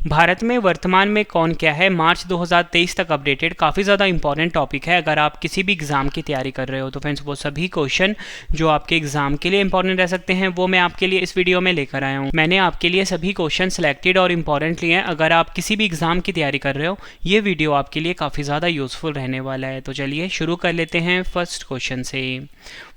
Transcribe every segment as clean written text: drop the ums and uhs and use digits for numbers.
भारत में वर्तमान में कौन क्या है, मार्च 2023 तक अपडेटेड। काफ़ी ज़्यादा इंपॉर्टेंट टॉपिक है। अगर आप किसी भी एग्ज़ाम की तैयारी कर रहे हो तो फ्रेंड्स वो सभी क्वेश्चन जो आपके एग्ज़ाम के लिए इंपॉर्टेंट रह सकते हैं वो मैं आपके लिए इस वीडियो में लेकर आया हूँ। मैंने आपके लिए सभी क्वेश्चन सिलेक्टेड और इंपॉर्टेंट लिए हैं। अगर आप किसी भी एग्ज़ाम की तैयारी कर रहे हो ये वीडियो आपके लिए काफ़ी ज़्यादा यूज़फुल रहने वाला है। तो चलिए शुरू कर लेते हैं फर्स्ट क्वेश्चन से।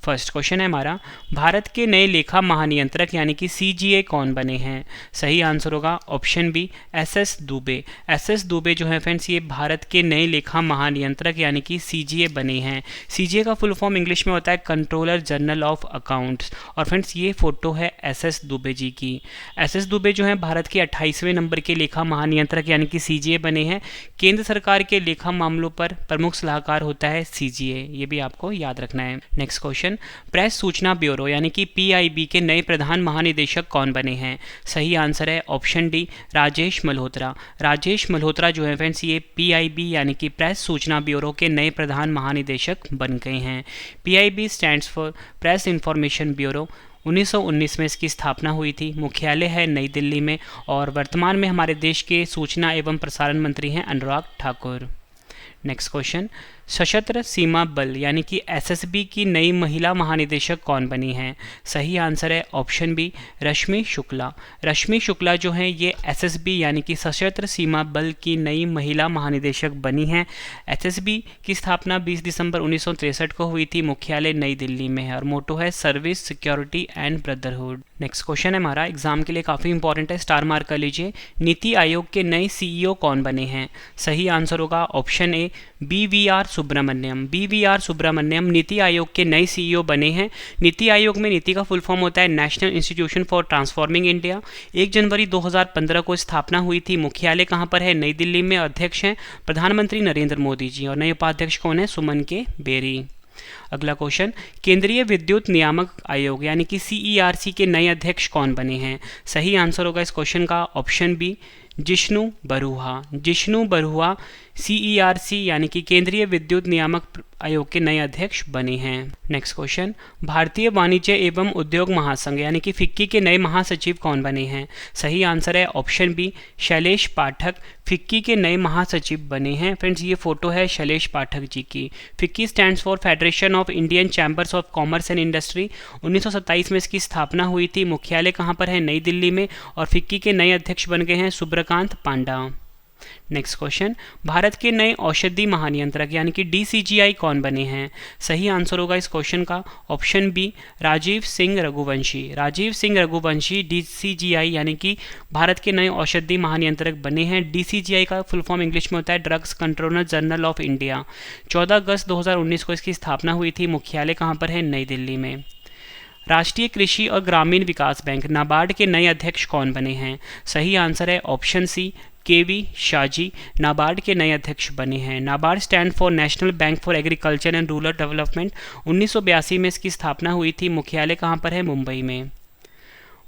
फर्स्ट क्वेश्चन है हमारा, भारत के नए लेखा महानियंत्रक यानी कि CGA कौन बने हैं? सही आंसर होगा option B SS Dubey. SS Dubey जो है फ्रेंड्स ये भारत के नए लेखा महानियंत्रक यानी कि CGA बने हैं। CGA का फुल फॉर्म इंग्लिश में होता है कंट्रोलर जनरल ऑफ अकाउंट्स। और फ्रेंड्स ये फोटो है SS दुबे जी की। SS दुबे जो है भारत के 28वें नंबर के लेखा महानियंत्रक यानी कि CGA बने हैं। केंद्र सरकार के लेखा मामलों पर प्रमुख सलाहकार होता है CGA, ये भी आपको याद रखना है। नेक्स्ट क्वेश्चन, प्रेस सूचना ब्यूरो यानी कि PIB के नए प्रधान महानिदेशक कौन बने हैं? सही आंसर है ऑप्शन डी राजेश मल्होत्रा। राजेश मल्होत्रा जो है फ्रेंड्स ये PIB यानी कि प्रेस सूचना ब्यूरो के नए प्रधान महानिदेशक बन गए हैं। PIB stands for press information bureau. 1919 में इसकी स्थापना हुई थी। मुख्यालय है नई दिल्ली में और वर्तमान में हमारे देश के सूचना एवं प्रसारण मंत्री हैं अनुराग ठाकुर। नेक्स्ट क्वेश्चन, सशस्त्र सीमा बल यानी कि SSB की नई महिला महानिदेशक कौन बनी हैं? सही आंसर है ऑप्शन बी रश्मि शुक्ला। रश्मि शुक्ला जो हैं ये SSB यानी कि सशस्त्र सीमा बल की नई महिला महानिदेशक बनी हैं। SSB की स्थापना 20 दिसंबर 1963 को हुई थी। मुख्यालय नई दिल्ली में है और मोटो है service, security and brotherhood. Next question है हमारा, एग्जाम के लिए काफ़ी इंपॉर्टेंट है, स्टार मार्क कर लीजिए। नीति आयोग के नए CEO कौन बने हैं? सही आंसर होगा option A BVR Subrahmanyam. BVR Subrahmanyam NITI Aayog के नए CEO बने हैं। नीति आयोग में नीति का फुल फॉर्म होता है national institution for transforming India. 1 जनवरी 2015 को स्थापना हुई थी। मुख्यालय कहाँ पर है? नई दिल्ली में। अध्यक्ष हैं प्रधानमंत्री नरेंद्र मोदी जी और नए उपाध्यक्ष कौन है? सुमन के बेरी। अगला क्वेश्चन, केंद्रीय विद्युत नियामक आयोग यानी कि CERC के नए अध्यक्ष कौन बने हैं? सही आंसर होगा इस क्वेश्चन का option B Jishnu Barua. Jishnu Barua CERC यानी कि केंद्रीय विद्युत नियामक आयोग के नए अध्यक्ष बने हैं। नेक्स्ट क्वेश्चन, भारतीय वाणिज्य एवं उद्योग महासंघ यानी कि फिक्की के नए महासचिव कौन बने हैं? सही आंसर है ऑप्शन बी शैलेश पाठक। फिक्की के नए महासचिव बने हैं। फ्रेंड्स ये फोटो है शैलेश पाठक जी की। FICCI stands for federation of Indian chambers of commerce and industry. 1927 में इसकी स्थापना हुई थी। मुख्यालय कहाँ पर है? नई दिल्ली में और फिक्की के नए अध्यक्ष बन गए हैं सुब्रकांत पांडा। नेक्स्ट क्वेश्चन, भारत के नए औषधि महानियंत्रक यानी कि DCGI कौन बने हैं? सही आंसर होगा इस क्वेश्चन का option B Rajeev Singh Raghuvanshi. Rajeev Singh Raghuvanshi DCGI यानी कि भारत के नए औषधि महानियंत्रक बने हैं। DCGI का फुल फॉर्म इंग्लिश में होता है drugs controller general of India. 14 अगस्त 2019 को इसकी स्थापना हुई थी। मुख्यालय कहाँ पर है? नई दिल्ली में। राष्ट्रीय कृषि और ग्रामीण विकास बैंक नाबार्ड के नए अध्यक्ष कौन बने हैं? सही आंसर है option C KV Shaji NABARD के नए अध्यक्ष बने हैं। NABARD stand for national bank for agriculture and rural development. 1982 में इसकी स्थापना हुई थी। मुख्यालय कहाँ पर है? मुंबई में।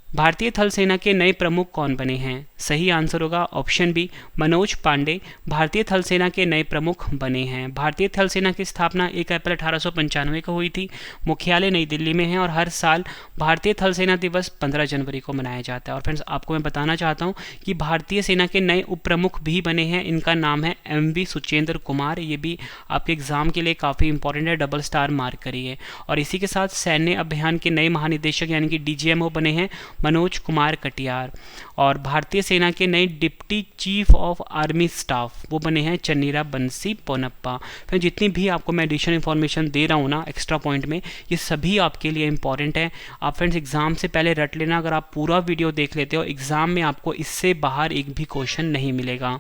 भारतीय थल सेना के नए प्रमुख कौन बने हैं? सही आंसर होगा ऑप्शन बी मनोज पांडे। भारतीय थल सेना के नए प्रमुख बने हैं। भारतीय थल सेना की स्थापना 1 अप्रैल 1895 को हुई थी। मुख्यालय नई दिल्ली में है और हर साल भारतीय थल सेना दिवस 15 जनवरी को मनाया जाता है। और फ्रेंड्स आपको मैं बताना चाहता हूँ कि भारतीय सेना के नए उप प्रमुख भी बने हैं। इनका नाम है MV सुचेंद्र कुमार। ये भी आपके एग्जाम के लिए काफ़ी इंपॉर्टेंट है, डबल स्टार मार्क करिए। और इसी के साथ सैन्य अभियान के नए महानिदेशक यानी कि DGMO बने हैं मनोज कुमार कटियार। और भारतीय सेना के नए deputy chief of army staff वो बने हैं चन्नीरा बंसी पोनप्पा। फिर जितनी भी आपको मैं एडिशनल इन्फॉर्मेशन दे रहा हूँ ना एक्स्ट्रा पॉइंट में, ये सभी आपके लिए इंपॉर्टेंट है। आप फ्रेंड्स एग्जाम से पहले रट लेना। अगर आप पूरा वीडियो देख लेते हो एग्जाम में आपको इससे बाहर एक भी क्वेश्चन नहीं मिलेगा।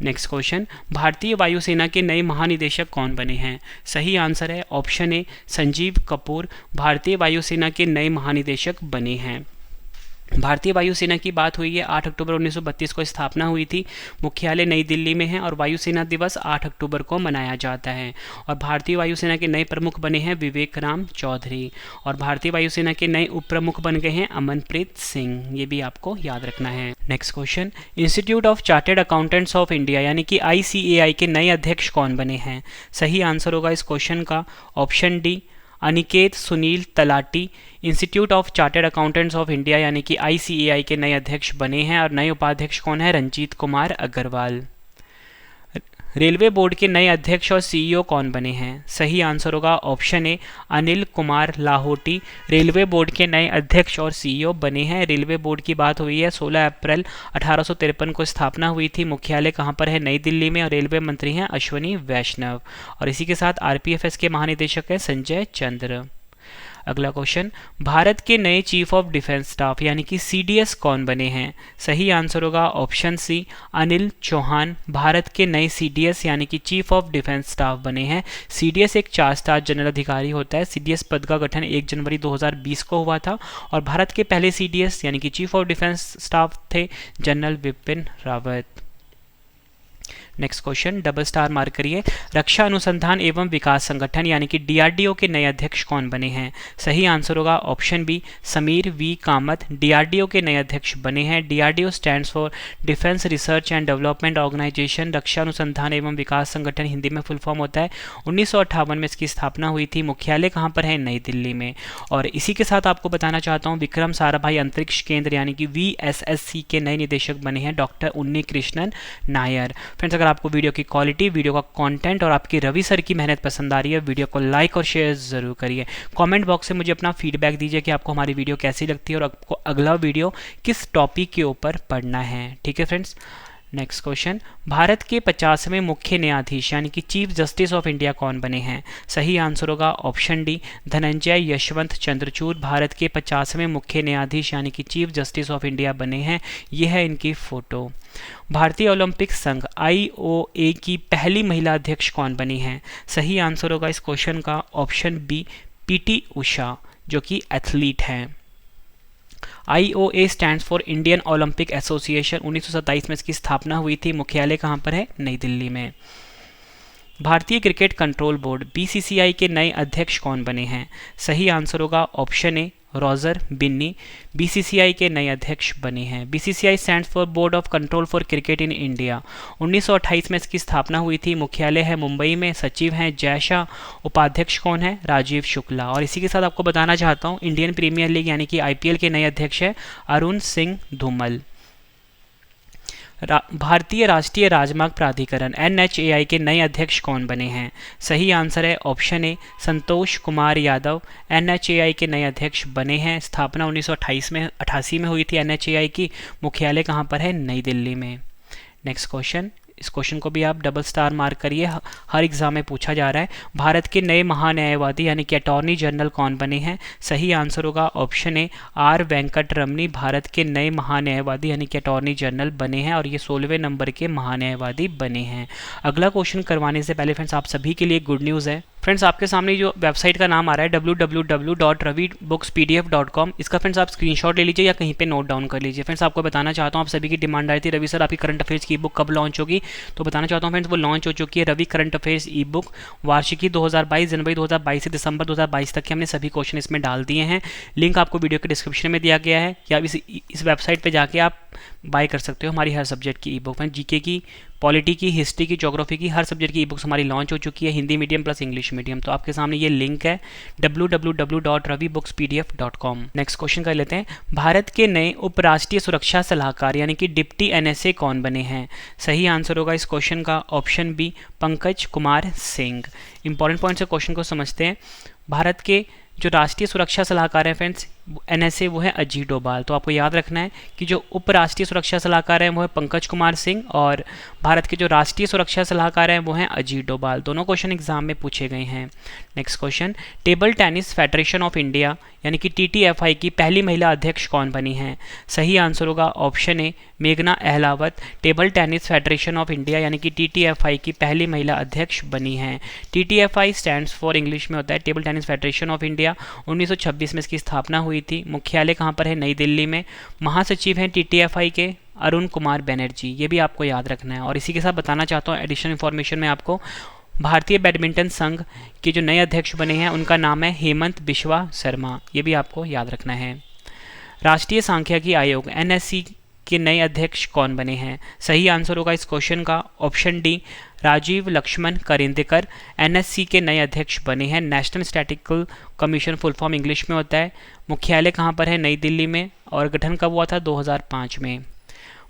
नेक्स्ट क्वेश्चन, भारतीय वायुसेना के नए महानिदेशक कौन बने हैं? सही आंसर है ऑप्शन ए संजीव कपूर। भारतीय वायुसेना के नए महानिदेशक बने हैं। भारतीय वायुसेना की बात हुई है 8 अक्टूबर 1932 को स्थापना हुई थी। मुख्यालय नई दिल्ली में है और वायुसेना दिवस 8 अक्टूबर को मनाया जाता है। और भारतीय वायुसेना के नए प्रमुख बने हैं विवेक राम चौधरी। और भारतीय वायुसेना के नए उप प्रमुख बन गए हैं अमनप्रीत सिंह। ये भी आपको याद रखना है। Next question, institute of chartered accountants of India यानी कि ICAI के नए अध्यक्ष कौन बने हैं? सही आंसर होगा इस क्वेश्चन का option D Aniket Sunil talati institute of chartered accountants of India यानी कि ICAI के नए अध्यक्ष बने हैं और नए उपाध्यक्ष कौन है? रंजीत कुमार अग्रवाल। रेलवे बोर्ड के नए अध्यक्ष और CEO कौन बने हैं? सही आंसर होगा ऑप्शन ए अनिल कुमार लाहोटी रेलवे बोर्ड के नए अध्यक्ष और CEO बने हैं। रेलवे बोर्ड की बात हुई है, 16 अप्रैल 1853 को स्थापना हुई थी। मुख्यालय कहाँ पर है? नई दिल्ली में। और रेलवे मंत्री हैं अश्वनी वैष्णव। और इसी के साथ RPFS के महानिदेशक हैं संजय चंद्र। अगला क्वेश्चन, भारत के नए चीफ ऑफ डिफेंस स्टाफ यानी कि CDS कौन बने हैं? सही आंसर होगा ऑप्शन सी अनिल चौहान भारत के नए CDS यानी कि चीफ ऑफ डिफेंस स्टाफ बने हैं। CDS एक 4 स्टार जनरल अधिकारी होता है। CDS पद का गठन 1 जनवरी 2020 को हुआ था और भारत के पहले CDS यानी कि चीफ ऑफ डिफेंस स्टाफ थे general Vipin Rawat. Next question, double star mark करिए। रक्षा अनुसंधान एवं विकास संगठन यानी कि DRDO के नए अध्यक्ष कौन बने हैं? सही आंसर होगा option B Sameer V Kamat DRDO के नए अध्यक्ष बने हैं। DRDO stands for defence research and development organisation. रक्षा अनुसंधान एवं विकास संगठन हिंदी में फुल फॉर्म होता है। 1958 में इसकी स्थापना हुई थी। मुख्यालय कहाँ पर है? नई दिल्ली में। और इसी के साथ आपको बताना चाहता हूँ विक्रम साराभाई अंतरिक्ष केंद्र यानी कि VSSC के नए निदेशक बने हैं डॉक्टर उन्नी कृष्णन नायर। फ्रेंड्स, अगर आपको वीडियो की क्वालिटी, वीडियो का कंटेंट और आपकी रवि सर की मेहनत पसंद आ रही है, वीडियो को लाइक और शेयर जरूर करिए। कमेंट बॉक्स से मुझे अपना फीडबैक दीजिए कि आपको हमारी वीडियो कैसी लगती है और आपको अगला वीडियो किस टॉपिक के ऊपर पढ़ना है। ठीक है फ्रेंड्स। नेक्स्ट क्वेश्चन, भारत के 50वें मुख्य न्यायाधीश यानी कि चीफ जस्टिस ऑफ इंडिया कौन बने हैं? सही आंसर होगा ऑप्शन डी धनंजय यशवंत चंद्रचूड़ भारत के 50वें मुख्य न्यायाधीश यानी कि चीफ जस्टिस ऑफ इंडिया बने हैं। यह है इनकी फोटो। भारतीय ओलंपिक संघ IOA की पहली महिला अध्यक्ष कौन बनी हैं? सही आंसर होगा इस क्वेश्चन का ऑप्शन बी PT उषा जो कि एथलीट हैं। IOA stands for Indian Olympic association. 1927 में इसकी स्थापना हुई थी। मुख्यालय कहाँ पर है? नई दिल्ली में। भारतीय क्रिकेट कंट्रोल बोर्ड BCCI के नए अध्यक्ष कौन बने हैं? सही आंसर होगा option A Roger Binny BCCI के नए अध्यक्ष बने हैं। BCCI stands for board of control for cricket in India. 1928 में इसकी स्थापना हुई थी। मुख्यालय है मुंबई में। सचिव हैं जय शाह। उपाध्यक्ष कौन है? राजीव शुक्ला। और इसी के साथ आपको बताना चाहता हूँ इंडियन प्रीमियर लीग यानी कि IPL के नए अध्यक्ष है अरुण सिंह धूमल। भारतीय राष्ट्रीय राजमार्ग प्राधिकरण NHAI के नए अध्यक्ष कौन बने हैं? सही आंसर है ऑप्शन ए संतोष कुमार यादव NHAI के नए अध्यक्ष बने हैं। स्थापना 1988 में हुई थी NHAI की। मुख्यालय कहाँ पर है? नई दिल्ली में। नेक्स्ट क्वेश्चन, इस क्वेश्चन को भी आप डबल स्टार मार्क करिए, हर एग्जाम में पूछा जा रहा है। भारत के नए महान्यायवादी यानी कि अटॉर्नी जनरल कौन बने हैं? सही आंसर होगा ऑप्शन ए R वेंकट रमनी भारत के नए महान्यायवादी यानी कि अटॉर्नी जनरल बने हैं और ये 16वें नंबर के महान्यायवादी बने हैं। अगला क्वेश्चन करवाने से पहले फ्रेंड्स आप सभी के लिए गुड न्यूज़ है। फ्रेंड्स, आपके सामने जो वेबसाइट का नाम आ रहा है www.ravibookspdf.com, इसका फ्रेंड्स आप स्क्रीनशॉट ले लीजिए या कहीं पे नोट डाउन कर लीजिए। फ्रेंड्स, आपको बताना चाहता हूँ, आप सभी की डिमांड आई थी रवि सर आपकी करंट अफेयर्स की बुक कब लॉन्च होगी, तो बताना चाहता हूँ फ्रेंड्स वो लॉन्च हो चुकी है। Ravi current affairs e book वार्षिकी 2022 जनवरी 2022 से दिसंबर 2022 तक के हमने सभी क्वेश्चन इसमें डाल दिए हैं। लिंक आपको वीडियो के डिस्क्रिप्शन में दिया गया है या इस वेबसाइट पर जाके आप बाय कर सकते हो हमारी हर सब्जेक्ट की ई बुक। GK की, पॉलिटी की, हिस्ट्री की, ज्योग्राफी की, हर सब्जेक्ट की ई बुक्स हमारी लॉन्च हो चुकी है, Hindi medium plus English medium. तो आपके सामने ये लिंक है www.ravibookspdf.com। नेक्स्ट क्वेश्चन कर लेते हैं। भारत के नए उपराष्ट्रीय सुरक्षा सलाहकार यानी कि डिप्टी NSA कौन बने हैं? सही आंसर होगा इस क्वेश्चन का option B Pankaj Kumar Singh. Important point से क्वेश्चन को समझते हैं। भारत के जो राष्ट्रीय सुरक्षा सलाहकार हैं फ्रेंड्स NSA वो है अजीत डोभाल। तो आपको याद रखना है कि जो उपराष्ट्रीय सुरक्षा सलाहकार हैं वो है पंकज कुमार सिंह और भारत के जो राष्ट्रीय सुरक्षा सलाहकार हैं वो हैं अजीत डोभाल। दोनों क्वेश्चन एग्जाम में पूछे गए हैं। Next question, table tennis federation of India यानी कि TTFI की पहली महिला अध्यक्ष कौन बनी हैं? सही आंसर होगा ऑप्शन ए मेघना Ahlawat table tennis federation of India यानी कि TTFI की पहली महिला अध्यक्ष बनी हैं। TTFI स्टैंड्स फॉर इंग्लिश में होता है table tennis federation of India. 1926 में इसकी स्थापना हुई थी। मुख्यालय कहाँ पर है? नई दिल्ली में। महासचिव हैं TTFI के अरुण कुमार बनर्जी। ये भी आपको याद रखना है। और इसी के साथ बताना चाहता हूँ एडिशनल इन्फॉर्मेशन में आपको, भारतीय बैडमिंटन संघ के जो नए अध्यक्ष बने हैं उनका नाम है हेमंत बिश्वा शर्मा। ये भी आपको याद रखना है। राष्ट्रीय सांख्यिकी आयोग NSC के नए अध्यक्ष कौन बने हैं? सही आंसर होगा इस क्वेश्चन का option D, Rajiv Laxman Karandikar NSC के नए अध्यक्ष बने हैं। National statistical commission full form English में होता है। मुख्यालय कहाँ पर है? नई दिल्ली में। और गठन कब हुआ था? 2005 में।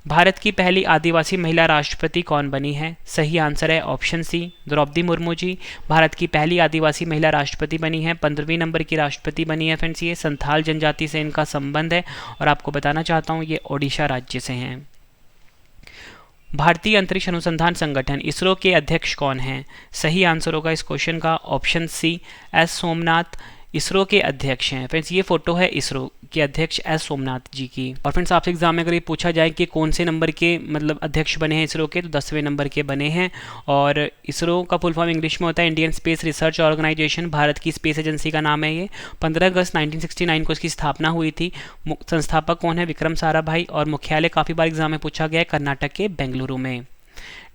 भारत की पहली आदिवासी महिला राष्ट्रपति कौन बनी है? सही आंसर है ऑप्शन सी, द्रौपदी मुर्मू जी भारत की पहली आदिवासी महिला राष्ट्रपति बनी है। 15वीं नंबर की राष्ट्रपति बनी है फ्रेंड्स। ये संथाल जनजाति से इनका संबंध है और आपको बताना चाहता हूँ ये ओडिशा राज्य से हैं। भारतीय अंतरिक्ष अनुसंधान संगठन इसरो के अध्यक्ष कौन हैं? सही आंसर होगा इस क्वेश्चन का option C, S Somnath ISRO के अध्यक्ष हैं। फ्रेंड्स ये फोटो है इसरो के अध्यक्ष एस सोमनाथ जी की। और फ्रेंड्स आपसे एग्जाम में अगर ये पूछा जाए कि कौन से नंबर के मतलब अध्यक्ष बने हैं इसरो के, तो 10वें नंबर के बने हैं। और इसरो का फुल फॉर्म इंग्लिश में होता है Indian space research organisation. Bharat की स्पेस एजेंसी का नाम है ये। 15 अगस्त 1969 को इसकी स्थापना हुई थी। संस्थापक कौन है? विक्रम साराभाई। और मुख्यालय काफ़ी बार एग्जाम में पूछा गया है कर्नाटक के बेंगलुरु में।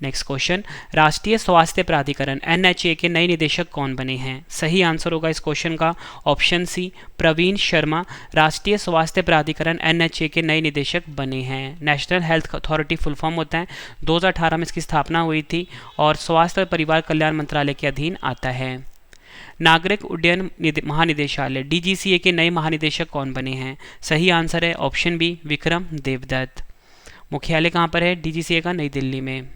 नेक्स्ट क्वेश्चन, राष्ट्रीय स्वास्थ्य प्राधिकरण एनएचए के नए निदेशक कौन बने हैं? सही आंसर होगा इस क्वेश्चन का ऑप्शन सी, प्रवीण शर्मा राष्ट्रीय स्वास्थ्य प्राधिकरण एनएचए के नए निदेशक बने हैं। National health authority full form होता है। 2018 में इसकी स्थापना हुई थी और स्वास्थ्य और परिवार कल्याण मंत्रालय के अधीन आता है। नागरिक उड्डयन महानिदेशालय डीजीसीए के नए महानिदेशक कौन बने हैं? सही आंसर है ऑप्शन बी, विक्रम देवदत्त। मुख्यालय कहाँ पर है डीजीसीए का? नई दिल्ली में।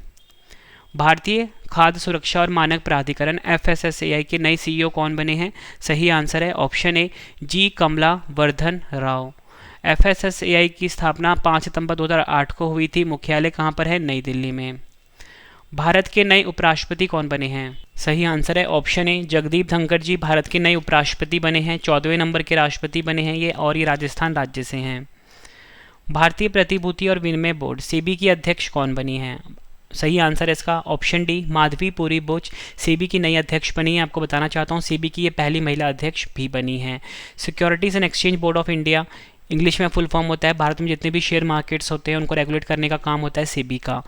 भारतीय खाद्य सुरक्षा और मानक प्राधिकरण एफएसएसएआई के नए सीईओ कौन बने हैं? सही आंसर है option A, G Kamala Vardhana Rao. FSSAI की स्थापना 5 सितंबर 2008 को हुई थी। मुख्यालय कहाँ पर है? नई दिल्ली में। भारत के नए उपराष्ट्रपति कौन बने हैं? सही आंसर है ऑप्शन ए, जगदीप धनखड़ जी भारत के नए उपराष्ट्रपति बने हैं। 14वें नंबर के राष्ट्रपति बने हैं ये, और ये राजस्थान राज्य से हैं। भारतीय प्रतिभूति और विनिमय बोर्ड सेबी की अध्यक्ष कौन बनी हैं? सही आंसर है इसका ऑप्शन डी, माधवी पुरी बुच सेबी की नई अध्यक्ष बनी है। आपको बताना चाहता हूँ सेबी की ये पहली महिला अध्यक्ष भी बनी है। Securities and exchange board of India English में फुल फॉर्म होता है। भारत में जितने भी शेयर मार्केट्स होते हैं उनको रेगुलेट करने का काम होता है सेबी का।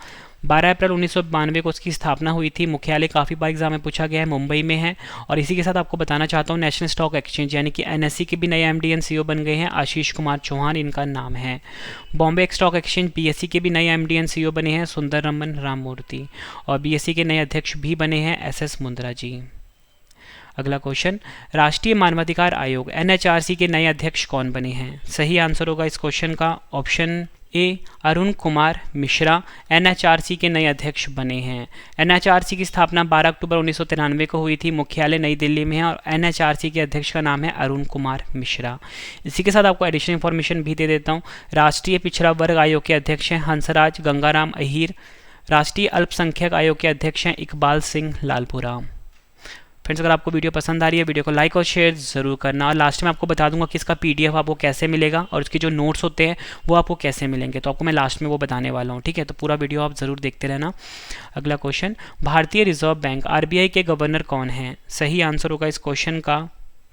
12 अप्रैल 1992 को उसकी स्थापना हुई थी। मुख्यालय काफ़ी बार एग्जाम में पूछा गया है, मुंबई में है। और इसी के साथ आपको बताना चाहता हूँ नेशनल स्टॉक एक्सचेंज यानी कि एनएससी के भी नए एमडी एंड सीईओ बन गए हैं। आशीष कुमार चौहान इनका नाम है। बॉम्बे स्टॉक एक्सचेंज बीएससी के भी नए एमडी एंड सीईओ बने हैं सुंदर रमन राममूर्ति। और बीएससी के नए अध्यक्ष भी बने हैं एसएस मुंद्रा जी। अगला क्वेश्चन, राष्ट्रीय मानवाधिकार आयोग एनएचआरसी के नए अध्यक्ष कौन बने हैं? सही आंसर होगा इस क्वेश्चन का option A, Arun Kumar Mishra NHRC के नए अध्यक्ष बने हैं। एनएचआरसी की स्थापना 12 अक्टूबर 1993 को हुई थी। मुख्यालय नई दिल्ली में है और एनएचआरसी के अध्यक्ष का नाम है अरुण कुमार मिश्रा। इसी के साथ आपको एडिशनल इन्फॉर्मेशन भी दे देता हूँ। राष्ट्रीय पिछड़ा वर्ग आयोग के अध्यक्ष हैं हंसराज गंगाराम अहीर। राष्ट्रीय अल्पसंख्यक आयोग के अध्यक्ष हैं इकबाल सिंह लालपुरा। फ्रेंड्स अगर आपको वीडियो पसंद आ रही है वीडियो को लाइक और शेयर ज़रूर करना। और लास्ट में आपको बता दूंगा कि इसका पीडीएफ आपको कैसे मिलेगा और उसके जो नोट्स होते हैं वो आपको कैसे मिलेंगे, तो आपको मैं लास्ट में वो बताने वाला हूँ। ठीक है, तो पूरा वीडियो आप ज़रूर देखते रहना। अगला क्वेश्चन, भारतीय रिजर्व बैंक आरबीआई के गवर्नर कौन हैं? सही आंसर होगा इस क्वेश्चन का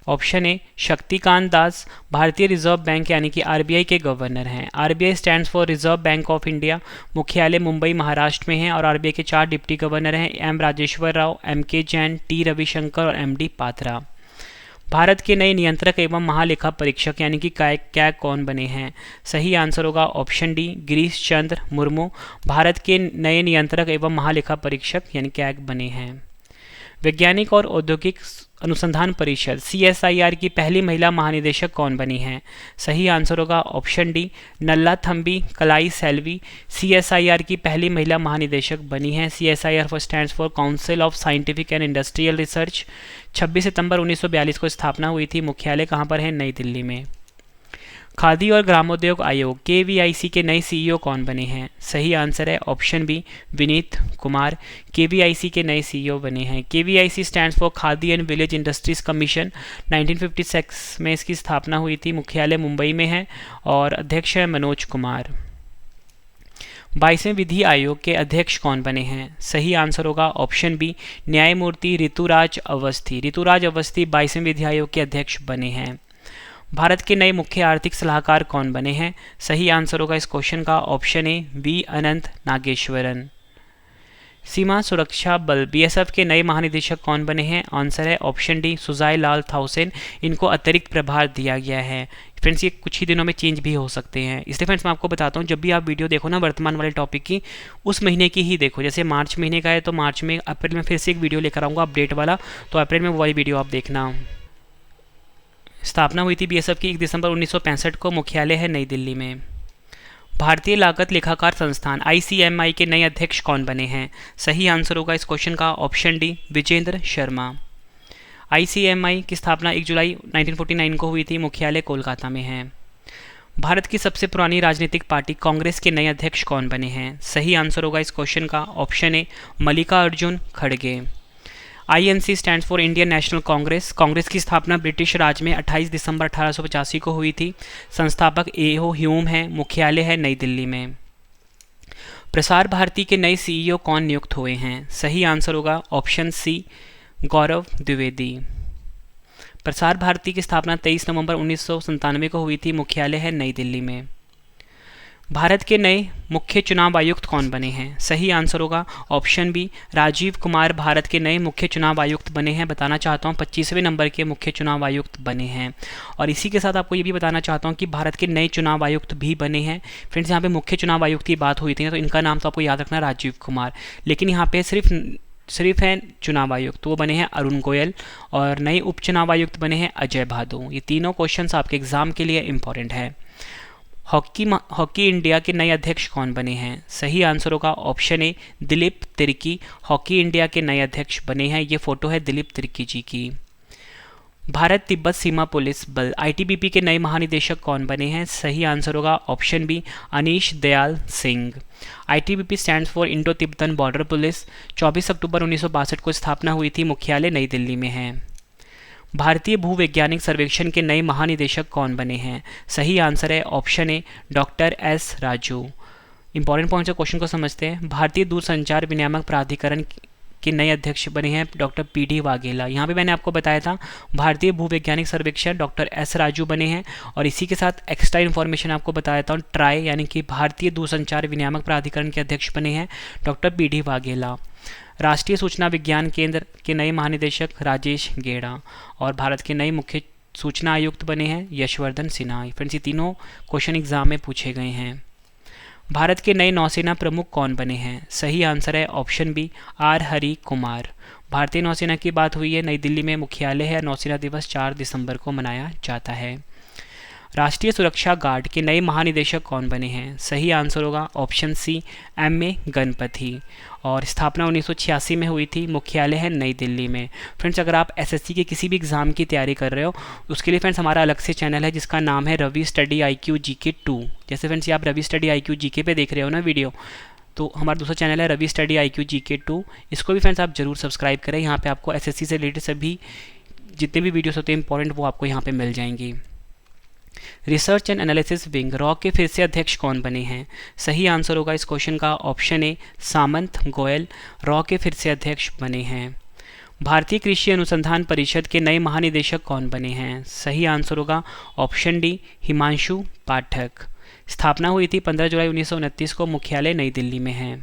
ऑप्शन ए, शक्तिकांत दास भारतीय रिजर्व बैंक यानी कि आरबीआई के गवर्नर हैं। RBI stands for reserve bank of India. मुख्यालय मुंबई महाराष्ट्र में है और आरबीआई के 4 डिप्टी गवर्नर हैं, एम राजेश्वर राव, एम के जैन, टी रविशंकर और एम डी पात्रा। भारत के नए नियंत्रक एवं महालेखा परीक्षक यानी कि कैग कौन बने हैं? सही आंसर होगा ऑप्शन डी, गिरीश चंद्र मुर्मू भारत के नए नियंत्रक एवं महालेखा परीक्षक यानी कैग बने हैं। वैज्ञानिक और औद्योगिक अनुसंधान परिषद सीएसआईआर की पहली महिला महानिदेशक कौन बनी हैं? सही आंसर होगा ऑप्शन डी, नल्ला थम्बी कलाई सेल्वी सीएसआईआर की पहली महिला महानिदेशक बनी हैं। CSIR for stands for council of scientific and industrial research. 26 सितंबर 1942 को स्थापना हुई थी। मुख्यालय कहाँ पर है? नई दिल्ली में। खादी और ग्रामोद्योग आयोग केवीआईसी के नए सीईओ कौन बने हैं? सही आंसर है option B, Vineet Kumar KVIC के नए सीईओ बने हैं। KVIC stands for Khadi and village industries commission. 1956 में इसकी स्थापना हुई थी। मुख्यालय मुंबई में है और अध्यक्ष है मनोज कुमार। 22वें विधि आयोग के अध्यक्ष कौन बने हैं? सही आंसर होगा ऑप्शन बी, न्यायमूर्ति ऋतुराज अवस्थी। ऋतुराज अवस्थी 22वें विधि आयोग के अध्यक्ष बने हैं। भारत के नए मुख्य आर्थिक सलाहकार कौन बने हैं? सही आंसर होगा इस क्वेश्चन का ऑप्शन ए, वी अनंत नागेश्वरन। सीमा सुरक्षा बल बीएसएफ के नए महानिदेशक कौन बने हैं? आंसर है ऑप्शन डी सुजाई लाल थाउसेन। इनको अतिरिक्त प्रभार दिया गया है। फ्रेंड्स ये कुछ ही दिनों में चेंज भी हो सकते हैं, इसलिए फ्रेंड्स मैं आपको बताता हूँ जब भी आप वीडियो देखो ना वर्तमान वाले टॉपिक की, उस महीने की ही देखो। जैसे मार्च महीने का है तो मार्च में, अप्रैल में फिर से एक वीडियो लेकर आऊँगा अपडेट वाला, तो अप्रैल में वो वाली वीडियो आप देखना। स्थापना हुई थी बीएसएफ की 1 दिसंबर 1965 को। मुख्यालय है नई दिल्ली में। भारतीय लागत लेखाकार संस्थान आईसीएमआई के नए अध्यक्ष कौन बने हैं? सही आंसर होगा इस क्वेश्चन का option D Vijendra Sharma. ICMI की स्थापना 1 जुलाई 1949 को हुई थी। मुख्यालय कोलकाता में है। भारत की सबसे पुरानी राजनीतिक पार्टी कांग्रेस के नए अध्यक्ष कौन बने हैं? सही आंसर होगा इस क्वेश्चन का ऑप्शन ए मल्लिकार्जुन खड़गे। INC stands for Indian national Congress. Congress की स्थापना ब्रिटिश राज में 28 दिसंबर 1885 को हुई थी। संस्थापक ए.ओ. ह्यूम हैं। मुख्यालय है नई दिल्ली में। प्रसार भारती के नए सीईओ कौन नियुक्त हुए हैं? सही आंसर होगा ऑप्शन सी गौरव द्विवेदी। प्रसार भारती की स्थापना 23 नवंबर 1997 को हुई थी। मुख्यालय है नई दिल्ली में। भारत के नए मुख्य चुनाव आयुक्त कौन बने हैं? सही आंसर होगा ऑप्शन बी राजीव कुमार भारत के नए मुख्य चुनाव आयुक्त बने हैं। बताना चाहता हूँ 25वें नंबर के मुख्य चुनाव आयुक्त बने हैं। और इसी के साथ आपको ये भी बताना चाहता हूँ कि भारत के नए चुनाव आयुक्त भी बने हैं। फ्रेंड्स यहाँ पे मुख्य चुनाव आयुक्त की बात हुई थी तो इनका नाम तो आपको याद रखना राजीव कुमार, लेकिन यहाँ पे सिर्फ है चुनाव आयुक्त, तो वो बने हैं अरुण गोयल। और नए उप चुनाव आयुक्त बने हैं अजय भादु। ये तीनों क्वेश्चंस आपके एग्जाम के लिए इंपॉर्टेंट है। हॉकी इंडिया के नए अध्यक्ष कौन बने हैं? सही आंसर होगा ऑप्शन ए दिलीप तिर्की। हॉकी इंडिया के नए अध्यक्ष बने हैं। ये फोटो है दिलीप तिर्की जी की। भारत तिब्बत सीमा पुलिस बल आईटीबीपी के नए महानिदेशक कौन बने हैं? सही आंसर होगा option B Anish Dayal Singh. ITBP stands for Indo Tibetan border police. 24 अक्टूबर 1962 को स्थापना हुई थी। मुख्यालय नई दिल्ली में है। भारतीय भूवैज्ञानिक सर्वेक्षण के नए महानिदेशक कौन बने हैं? सही आंसर है option A doctor S Raju. Important points question को समझते हैं। भारतीय दूरसंचार विनियामक प्राधिकरण के नए अध्यक्ष बने हैं डॉक्टर पीडी वाघेला। यहाँ पे मैंने आपको बताया था भारतीय भूवैज्ञानिक सर्वेक्षण डॉक्टर एस राजू बने हैं। और इसी के साथ एक्स्ट्रा इन्फॉर्मेशन आपको बताया था ट्राई यानी कि भारतीय दूरसंचार विनियामक प्राधिकरण के अध्यक्ष बने हैं डॉक्टर पीडी वाघेला। राष्ट्रीय सूचना विज्ञान केंद्र के नए महानिदेशक राजेश गेड़ा। और भारत के नए मुख्य सूचना आयुक्त बने हैं यशवर्धन सिन्हा। फ्रेंड्स ये तीनों क्वेश्चन एग्जाम में पूछे गए हैं। भारत के नए नौसेना प्रमुख कौन बने हैं? सही आंसर है option B R Hari Kumar. भारतीय नौसेना की बात हुई है। नई दिल्ली में मुख्यालय है। नौसेना दिवस 4 दिसंबर को मनाया जाता है। राष्ट्रीय सुरक्षा गार्ड के नए महानिदेशक कौन बने हैं? सही आंसर होगा ऑप्शन सी एम.ए. गणपति। और स्थापना 1986 में हुई थी। मुख्यालय है नई दिल्ली में। फ्रेंड्स अगर आप एसएससी के किसी भी एग्जाम की तैयारी कर रहे हो उसके लिए फ्रेंड्स हमारा अलग से चैनल है जिसका नाम है रवि स्टडी IQ GK 2। जैसे फ्रेंड्स ये आप रवि स्टडी IQ GK पे देख रहे हो ना वीडियो, तो हमारा दूसरा चैनल है रवि स्टडी IQ GK 2। इसको भी फ्रेंड्स आप जरूर सब्सक्राइब करें। यहाँ पे आपको एसएससी से रिलेटेड सभी जितने भी वीडियोस होते हैं इंपॉर्टेंट वो आपको यहाँ पे मिल जाएंगी। Research and analysis wing raw के फिर से अध्यक्ष कौन बने हैं? सही आंसर होगा इस क्वेश्चन का option A Samant Goyal. Raw के फिर से अध्यक्ष बने हैं। भारतीय कृषि अनुसंधान परिषद के नए महानिदेशक कौन बने हैं? सही आंसर होगा ऑप्शन डी हिमांशु पाठक। स्थापना हुई थी 15 जुलाई 1929 को। मुख्यालय नई दिल्ली में है।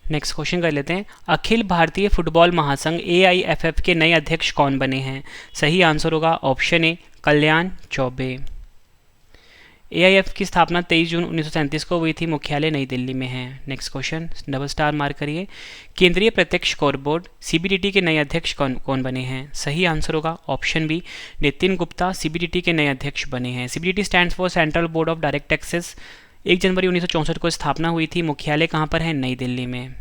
नेक्स्ट क्वेश्चन कर लेते हैं। अखिल भारतीय फुटबॉल महासंघ AIFF के नए अध्यक्ष कौन बने हैं? सही आंसर होगा ऑप्शन ए कल्याण चौबे। AIF की स्थापना 23 जून 1937 को हुई थी। मुख्यालय नई दिल्ली में है। Next question double star mark करिए। केंद्रीय प्रत्यक्ष कर बोर्ड CBDT के नए अध्यक्ष कौन बने हैं? सही आंसर होगा option B Nitin Gupta. CBDT के नए अध्यक्ष बने हैं। CBDT stands for central board of direct taxes. 1 जनवरी 1964 को स्थापना हुई थी। मुख्यालय कहाँ पर है? नई दिल्ली में।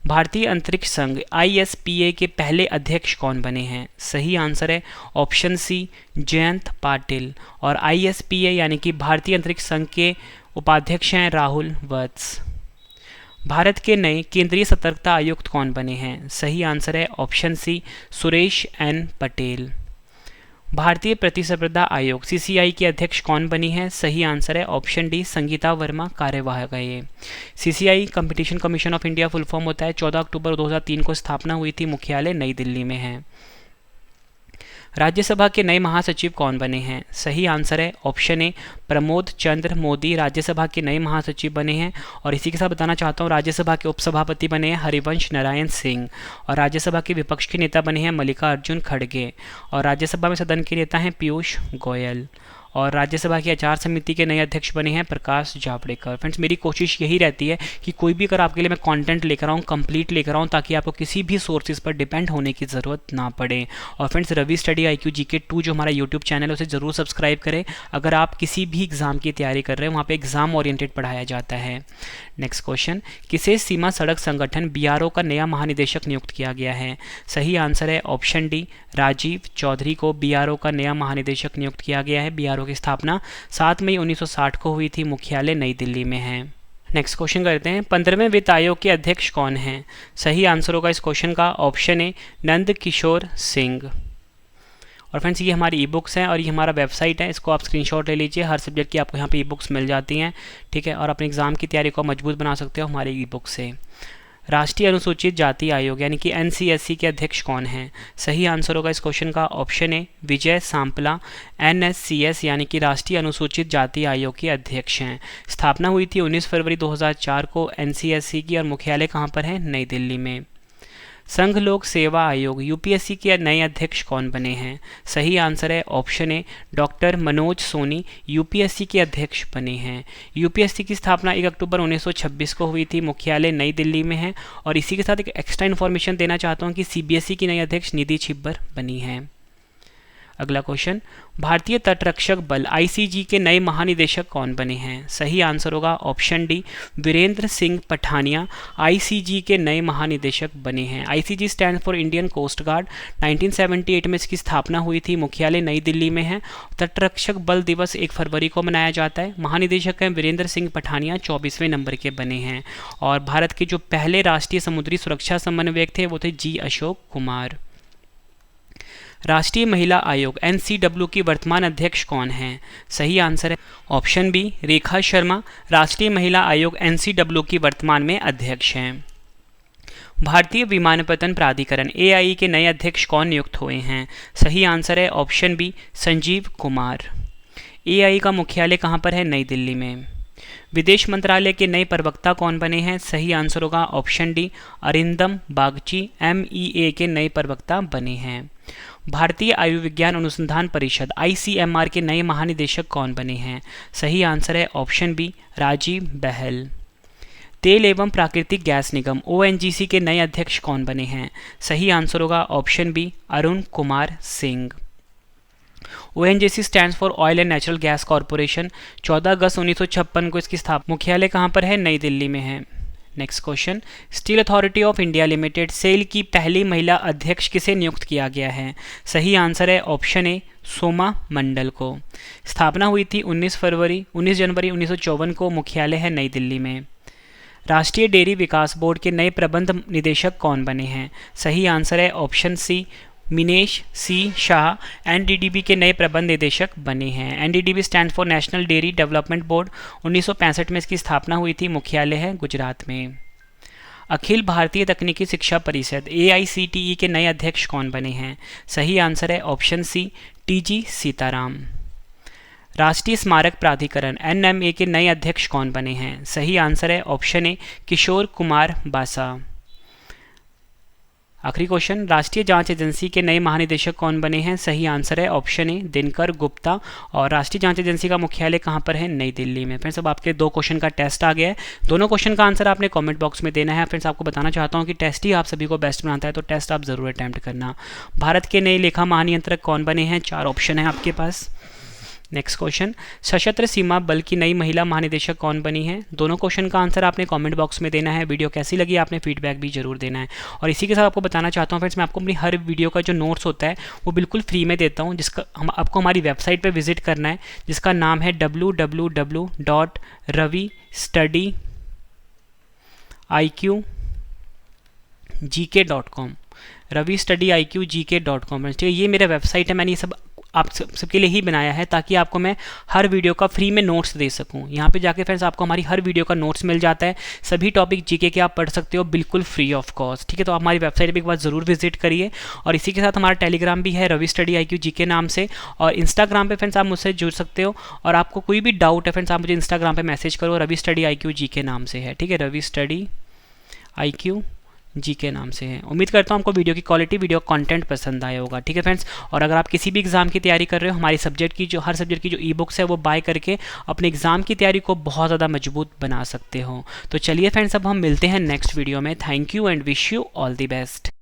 भारतीय अंतरिक्ष संघ ISPA के पहले अध्यक्ष कौन बने हैं? सही आंसर है ऑप्शन सी जयंत पाटिल। और ISPA यानी कि भारतीय अंतरिक्ष संघ के उपाध्यक्ष हैं राहुल वत्स। भारत के नए केंद्रीय सतर्कता आयुक्त कौन बने हैं? सही आंसर है option C Suresh N Patel. भारतीय प्रतिस्पर्धा आयोग CCI की अध्यक्ष कौन बनी है? सही आंसर है ऑप्शन डी संगीता वर्मा कार्यवाहक है ये। CCI competition commission of India full form होता है। 14 अक्टूबर 2003 को स्थापना हुई थी। मुख्यालय नई दिल्ली में है। राज्यसभा के नए महासचिव कौन बने हैं? सही आंसर है ऑप्शन ए प्रमोद चंद्र मोदी राज्यसभा के नए महासचिव बने हैं। और इसी के साथ बताना चाहता हूँ राज्यसभा के उपसभापति बने हैं हरिवंश नारायण सिंह, और राज्यसभा के विपक्ष के नेता बने हैं मल्लिकार्जुन खड़गे, और राज्यसभा में सदन के नेता हैं पीयूष गोयल, और राज्यसभा की आचार समिति के नए अध्यक्ष बने हैं प्रकाश जावड़ेकर। फ्रेंड्स मेरी कोशिश यही रहती है कि कोई भी अगर आपके लिए मैं कंटेंट लेकर आऊँ कंप्लीट लेकर आऊँ, ताकि आपको किसी भी सोर्सेज पर डिपेंड होने की ज़रूरत ना पड़े। और friends Ravi study IQ GK 2 जो हमारा यूट्यूब चैनल है उसे ज़रूर सब्सक्राइब करें अगर आप किसी भी एग्ज़ाम की तैयारी कर रहे हैं, वहाँ पर एग्ज़ाम ओरिएंटेड पढ़ाया जाता है। नेक्स्ट क्वेश्चन, किसे सीमा सड़क संगठन BRO का नया महानिदेशक नियुक्त किया गया है? सही आंसर है ऑप्शन डी राजीव चौधरी को BRO का नया महानिदेशक नियुक्त किया गया है। BRO की स्थापना 7 मई 1960 को हुई थी, मुख्यालय नई दिल्ली में है। नेक्स्ट क्वेश्चन करते हैं, 15वें वित्त आयोग के अध्यक्ष कौन हैं? सही आंसर होगा इस क्वेश्चन का ऑप्शन ए नंद किशोर सिंह। और फ्रेंड्स ये हमारी ई-बुक्स हैं और ये हमारा वेबसाइट है, इसको आप स्क्रीनशॉट ले लीजिए। हर सब्जेक्ट की आपको यहाँ पे ई-बुक्स मिल जाती हैं, ठीक है, और अपने एग्जाम की तैयारी को मजबूत बना सकते हो हमारे ई-बुक से। राष्ट्रीय अनुसूचित जाति आयोग यानी कि NCSC के अध्यक्ष कौन हैं? सही आंसर होगा इस क्वेश्चन का option A Vijay Sampla NSCS यानी कि राष्ट्रीय अनुसूचित जाति आयोग के अध्यक्ष हैं। स्थापना हुई थी 19 फरवरी 2004 को NCSC की, और मुख्यालय कहाँ पर है? नई दिल्ली में। संघ लोक सेवा आयोग UPSC के नए अध्यक्ष कौन बने हैं? सही आंसर है option A doctor Manoj Soni UPSC के अध्यक्ष बने हैं। UPSC की स्थापना 1 अक्टूबर 1926 को हुई थी, मुख्यालय नई दिल्ली में है। और इसी के साथ एक एक्स्ट्रा इन्फॉर्मेशन देना चाहता हूँ कि CBSE की नई अध्यक्ष निधि छिब्बर बनी हैं। अगला क्वेश्चन, भारतीय तटरक्षक बल ICG के नए महानिदेशक कौन बने हैं? सही आंसर होगा option D Virendra Singh Pathania ICG के नए महानिदेशक बने हैं। ICG stand for Indian coast guard. 1978 में इसकी स्थापना हुई थी, मुख्यालय नई दिल्ली में है। तटरक्षक बल दिवस 1 फरवरी को मनाया जाता है। महानिदेशक हैं वीरेंद्र सिंह पठानिया, 24वें नंबर के बने हैं। और भारत के जो पहले राष्ट्रीय समुद्री सुरक्षा समन्वयक थे वो थे G अशोक कुमार। राष्ट्रीय महिला आयोग NCW की वर्तमान अध्यक्ष कौन हैं? सही आंसर है ऑप्शन बी रेखा शर्मा। राष्ट्रीय महिला आयोग NCW की वर्तमान में अध्यक्ष हैं। भारतीय विमानपत्तन प्राधिकरण AIA के नए अध्यक्ष कौन नियुक्त हुए हैं? सही आंसर है option B Sanjeev Kumar. AIA का मुख्यालय कहाँ पर है? नई दिल्ली में। विदेश मंत्रालय के नए प्रवक्ता कौन बने हैं? सही आंसर होगा option D Arindam Bagchi MEA के नए प्रवक्ता बने हैं। भारतीय आयुर्विज्ञान अनुसंधान परिषद ICMR के नए महानिदेशक कौन बने हैं? सही आंसर है ऑप्शन बी राजीव बहल। तेल एवं प्राकृतिक गैस निगम ONGC के नए अध्यक्ष कौन बने हैं? सही आंसर होगा option B Arun Kumar Singh. ONGC stands for oil and natural gas corporation. 14 अगस्त 1956 को इसकी स्थापना, मुख्यालय कहाँ पर है? नई दिल्ली में है। Next question, steel authority of India limited SAIL की पहली महिला अध्यक्ष किसे नियुक्त किया गया है? सही आंसर है ऑप्शन ए सोमा मंडल को। स्थापना हुई थी 19 जनवरी 1954 को, मुख्यालय है नई दिल्ली में। राष्ट्रीय डेयरी विकास बोर्ड के नए प्रबंध निदेशक कौन बने हैं? सही आंसर है option C Meenesh C Shah NDDB के नए प्रबंध निदेशक बने हैं। NDDB stand for national dairy development board. 1965 में इसकी स्थापना हुई थी, मुख्यालय है गुजरात में। अखिल भारतीय तकनीकी शिक्षा परिषद AICTE के नए अध्यक्ष कौन बने हैं? सही आंसर है ऑप्शन सी TG सीताराम। राष्ट्रीय स्मारक प्राधिकरण NMA के नए अध्यक्ष कौन बने हैं? सही आंसर है ऑप्शन ए किशोर कुमार बासा। आखिरी क्वेश्चन, राष्ट्रीय जांच एजेंसी के नए महानिदेशक कौन बने हैं? सही आंसर है ऑप्शन ए दिनकर गुप्ता। और राष्ट्रीय जांच एजेंसी का मुख्यालय कहां पर है? नई दिल्ली में। फ्रेंड्स अब आपके 2 क्वेश्चन का टेस्ट आ गया है, दोनों क्वेश्चन का आंसर आपने कमेंट बॉक्स में देना है। फ्रेंड्स आपको बताना चाहता हूं कि टेस्ट ही आप सभी को बेस्ट बनाता है, तो टेस्ट आप जरूर अटैम्प्ट करना। भारत के नए लेखा महानियंत्रक कौन बने हैं? 4 ऑप्शन है आपके पास। नेक्स्ट क्वेश्चन, सशस्त्र सीमा बल की नई महिला महानिदेशक कौन बनी है? दोनों क्वेश्चन का आंसर आपने कमेंट बॉक्स में देना है। वीडियो कैसी लगी आपने फीडबैक भी जरूर देना है। और इसी के साथ आपको बताना चाहता हूँ फ्रेंड्स, मैं आपको अपनी हर वीडियो का जो नोट्स होता है वो बिल्कुल फ्री में देता हूँ, जिसका आपको हमारी वेबसाइट पर विजिट करना है, जिसका नाम है www.ravistudyIQgk.com। ravistudyIQgk.com। ठीक है, ये मेरा वेबसाइट है, मैंने ये सब आप सबके लिए ही बनाया है, ताकि आपको मैं हर वीडियो का फ्री में नोट्स दे सकूँ। यहाँ पे जाके फ्रेंड्स आपको हमारी हर वीडियो का नोट्स मिल जाता है, सभी टॉपिक जीके के आप पढ़ सकते हो बिल्कुल फ्री ऑफ कॉस्ट, ठीक है। तो आप हमारी वेबसाइट पर एक बार ज़रूर विजिट करिए। और इसी के साथ हमारा टेलीग्राम भी है, रवि स्टडी IQ GK नाम से, और इंस्टाग्राम पे फ्रेंड्स आप मुझसे जुड़ सकते हो। और आपको कोई भी डाउट है फ्रेंड्स, आप मुझे इंस्टाग्राम पे मैसेज करो, रवि स्टडी IQ GK नाम से है, ठीक है, रवि स्टडी IQ GK नाम से है। उम्मीद करता हूँ आपको वीडियो की क्वालिटी, वीडियो कंटेंट पसंद आया होगा, ठीक है फ्रेंड्स। और अगर आप किसी भी एग्जाम की तैयारी कर रहे हो, हमारी सब्जेक्ट की हर सब्जेक्ट की जो ई बुक्स है वो बाय करके अपने एग्जाम की तैयारी को बहुत ज़्यादा मजबूत बना सकते हो। तो चलिए फ्रेंड्स, अब हम मिलते हैं नेक्स्ट वीडियो में। Thank you and wish you all the best.